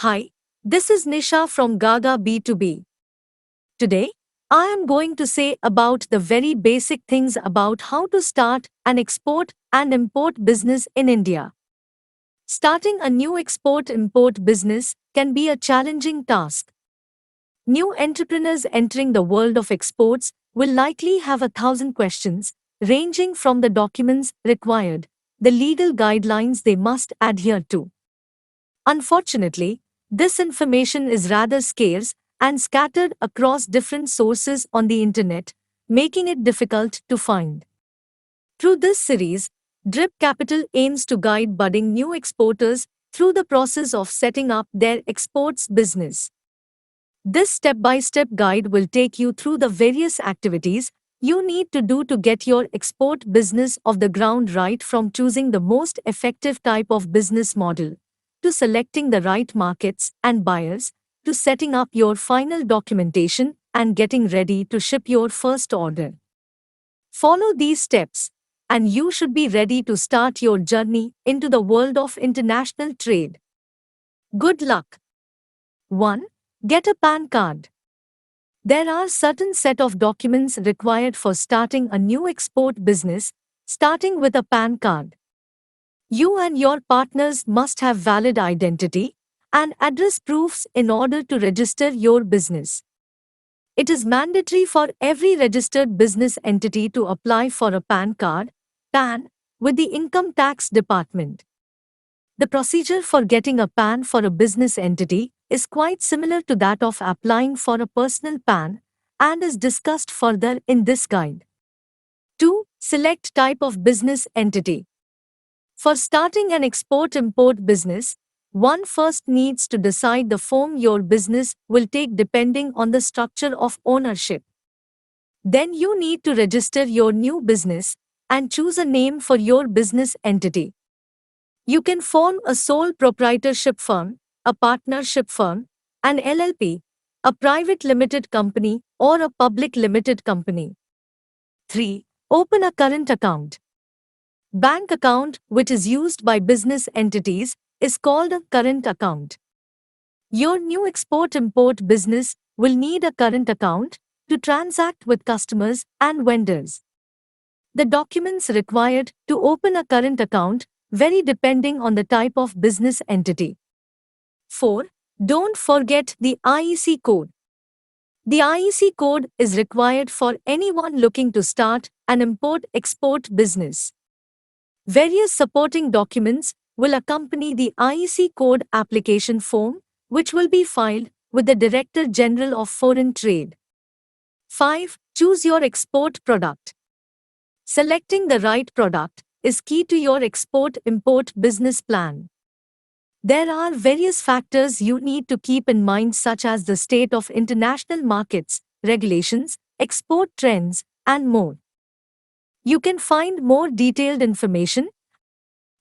Hi, this is Nisha from GAGA B2B. Today, I am going to say about the very basic things about how to start an export and import business in India. Starting a new export-import business can be a challenging task. New entrepreneurs entering the world of exports will likely have 1,000 questions, ranging from the documents required, the legal guidelines they must adhere to. Unfortunately, this information is rather scarce and scattered across different sources on the internet, making it difficult to find. Through this series, Drip Capital aims to guide budding new exporters through the process of setting up their exports business. This step-by-step guide will take you through the various activities you need to do to get your export business off the ground, right from choosing the most effective type of business model, to selecting the right markets and buyers, to setting up your final documentation and getting ready to ship your first order. Follow these steps, and you should be ready to start your journey into the world of international trade. Good luck! 1. Get a PAN card. There are certain set of documents required for starting a new export business, starting with a PAN card. You and your partners must have valid identity and address proofs in order to register your business. It is mandatory for every registered business entity to apply for a PAN card, PAN, with the Income Tax Department. The procedure for getting a PAN for a business entity is quite similar to that of applying for a personal PAN and is discussed further in this guide. 2. Select type of business entity. For starting an export-import business, one first needs to decide the form your business will take depending on the structure of ownership. Then you need to register your new business and choose a name for your business entity. You can form a sole proprietorship firm, a partnership firm, an LLP, a private limited company, or a public limited company. 3. Open a current account. Bank account, which is used by business entities, is called a current account. Your new export-import business will need a current account to transact with customers and vendors. The documents required to open a current account vary depending on the type of business entity. 4. Don't forget the IEC Code. The IEC Code is required for anyone looking to start an import-export business. Various supporting documents will accompany the IEC Code application form, which will be filed with the Director General of Foreign Trade. 5. Choose your export product. Selecting the right product is key to your export-import business plan. There are various factors you need to keep in mind, such as the state of international markets, regulations, export trends, and more. You can find more detailed information.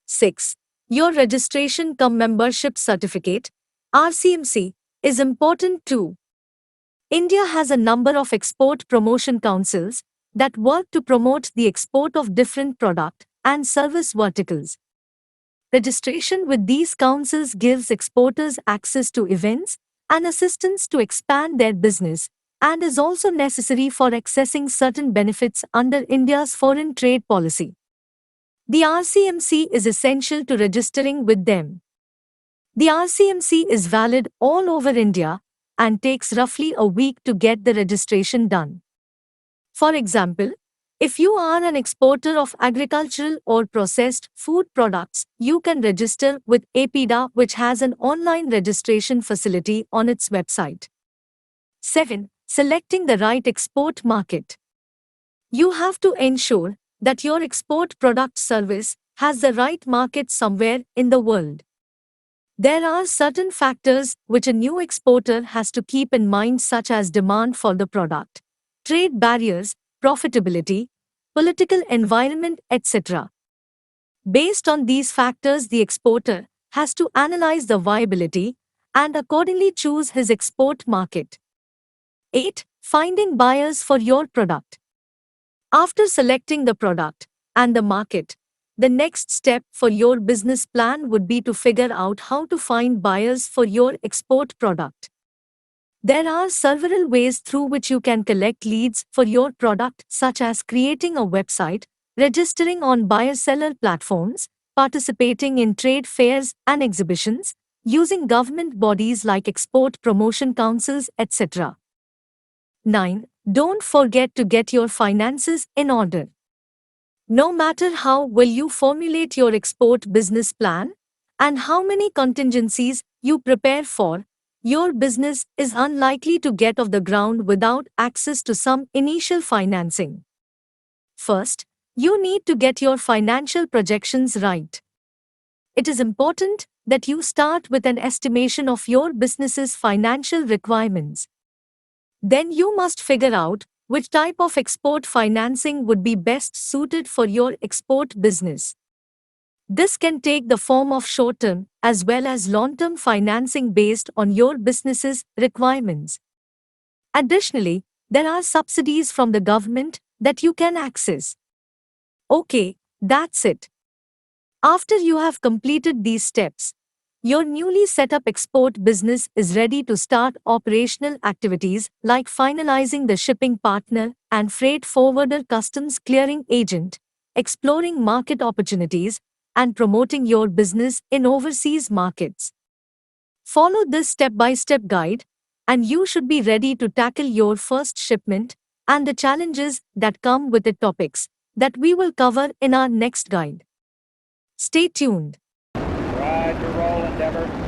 6. Your registration cum membership certificate, RCMC, is important too. India has a number of export promotion councils that work to promote the export of different product and service verticals. Registration with these councils gives exporters access to events and assistance to expand their business, and is also necessary for accessing certain benefits under India's foreign trade policy. The RCMC is essential to registering with them. The RCMC is valid all over India and takes roughly a week to get the registration done. For example, if you are an exporter of agricultural or processed food products, you can register with APIDA, which has an online registration facility on its website. 7. Selecting the right export market. You have to ensure that your export product service has the right market somewhere in the world. There are certain factors which a new exporter has to keep in mind, such as demand for the product, trade barriers, profitability, political environment, etc. Based on these factors, the exporter has to analyze the viability and accordingly choose his export market. 8. Finding buyers for your product. After selecting the product and the market, The next step for your business plan would be to figure out how to find buyers for your export product. There are several ways through which you can collect leads for your product, such as creating a website, registering on buyer-seller platforms, participating in trade fairs and exhibitions, using government bodies like export promotion councils, etc. 9. Don't forget to get your finances in order. No matter how well you formulate your export business plan and how many contingencies you prepare for, your business is unlikely to get off the ground without access to some initial financing. First, you need to get your financial projections right. It is important that you start with an estimation of your business's financial requirements. Then you must figure out which type of export financing would be best suited for your export business. This can take the form of short-term as well as long-term financing based on your business's requirements. Additionally, there are subsidies from the government that you can access. Okay, that's it. After you have completed these steps, your newly set up export business is ready to start operational activities like finalizing the shipping partner and freight forwarder customs clearing agent, exploring market opportunities, and promoting your business in overseas markets. Follow this step-by-step guide, and you should be ready to tackle your first shipment and the challenges that come with it, topics that we will cover in our next guide. Stay tuned. Roger, roll, Endeavor.